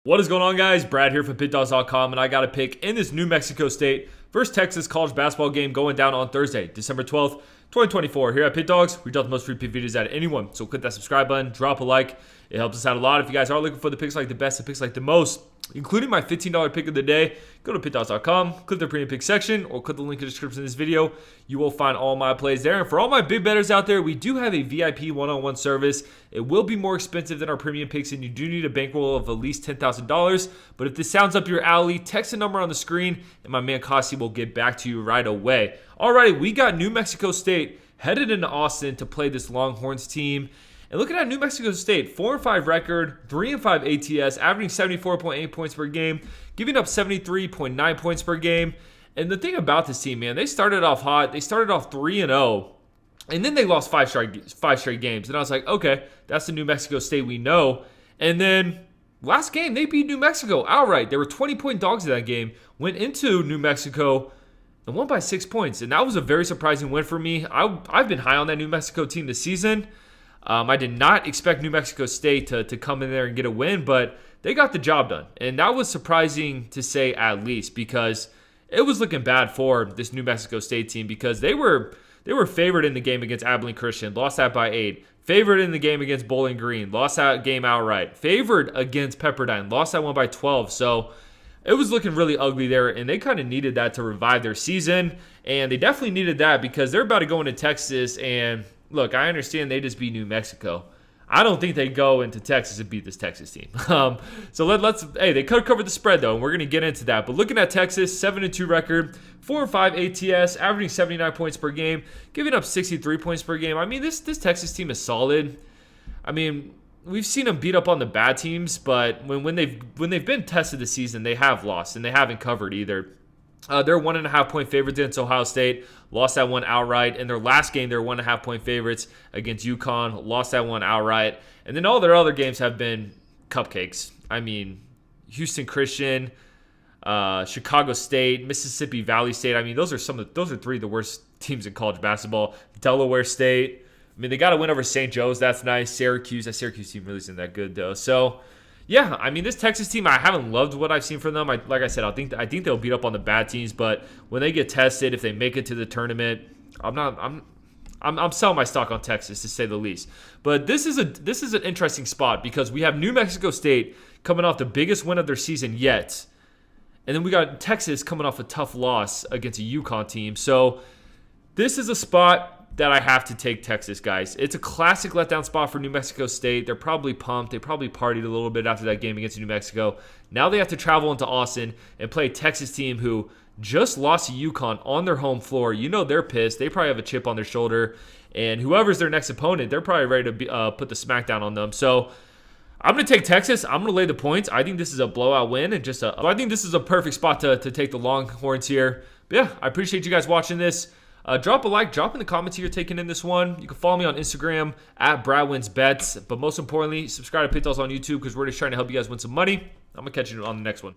What is going on, guys? Brad here from Pickdawgz.com, and I got a pick in this New Mexico State versus Texas college basketball game going down on Thursday, December 12th, 2024. Here at Pickdawgz, we drop the most free pick videos out of anyone. So click that subscribe button, drop a like. It helps us out a lot. If you guys are looking for the picks like the best, the picks like the most, including my $15 pick of the day, go to Pickdawgz.com, click the premium pick section, or click the link in the description of this video. You will find all my plays there. And for all my big bettors out there, we do have a VIP one-on-one service. It will be more expensive than our premium picks, and you do need a bankroll of at least $10,000. But if this sounds up your alley, text the number on the screen, and my man Kasi will get back to you right away. Alrighty, we got New Mexico State headed into Austin to play this Longhorns team. And looking at New Mexico State, 4-5 record, 3-5 ATS, averaging 74.8 points per game, giving up 73.9 points per game. And the thing about this team, man, they started off hot. They started off 3-0, and then they lost five straight games. And I was like, okay, that's the New Mexico State we know. And then last game, they beat New Mexico outright. They were 20-point dogs in that game, went into New Mexico and won by 6 points. And that was a very surprising win for me. I've been high on that New Mexico team this season. I did not expect New Mexico State to come in there and get a win, but they got the job done. And that was surprising to say at least, because it was looking bad for this New Mexico State team, because they were favored in the game against Abilene Christian, lost that by 8. Favored in the game against Bowling Green, lost that game outright. Favored against Pepperdine, lost that one by 12. So it was looking really ugly there, and they kind of needed that to revive their season. And they definitely needed that because they're about to go into Texas, and look, I understand they just beat New Mexico. I don't think they go into Texas and beat this Texas team. So hey, they could cover the spread though, and we're going to get into that. But looking at Texas, 7-2 record, 4-5 ATS, averaging 79 points per game, giving up 63 points per game. I mean, this Texas team is solid. I mean, we've seen them beat up on the bad teams, but when they've been tested this season, they have lost, and they haven't covered either. They're 1.5 point favorites against Ohio State, lost that one outright. In their last game, they're 1.5 point favorites against UConn, lost that one outright. And then all their other games have been cupcakes. I mean, Houston Christian, Chicago State, Mississippi Valley State. I mean, those are three of the worst teams in college basketball. Delaware State. I mean, they got to win over St. Joe's. That's nice. Syracuse. That Syracuse team really isn't that good though. So yeah, I mean, this Texas team, I haven't loved what I've seen from them. Like I said, I think they'll beat up on the bad teams, but when they get tested, if they make it to the tournament, I'm selling my stock on Texas, to say the least. But this is an interesting spot because we have New Mexico State coming off the biggest win of their season yet, and then we got Texas coming off a tough loss against a UConn team. So this is a spot that I have to take Texas, guys. It's a classic letdown spot for New Mexico State. They're probably pumped. They probably partied a little bit after that game against New Mexico. Now they have to travel into Austin and play a Texas team who just lost to UConn on their home floor. You know they're pissed. They probably have a chip on their shoulder. And whoever's their next opponent, they're probably ready to put the smackdown on them. So I'm going to take Texas. I'm going to lay the points. I think this is a blowout win, and I think this is a perfect spot to take the Longhorns here. But yeah, I appreciate you guys watching this. Drop a like, drop in the comments who you're taking in this one. You can follow me on Instagram at BradWinsBets. But most importantly, subscribe to Pick Dawgz on YouTube because we're just trying to help you guys win some money. I'm going to catch you on the next one.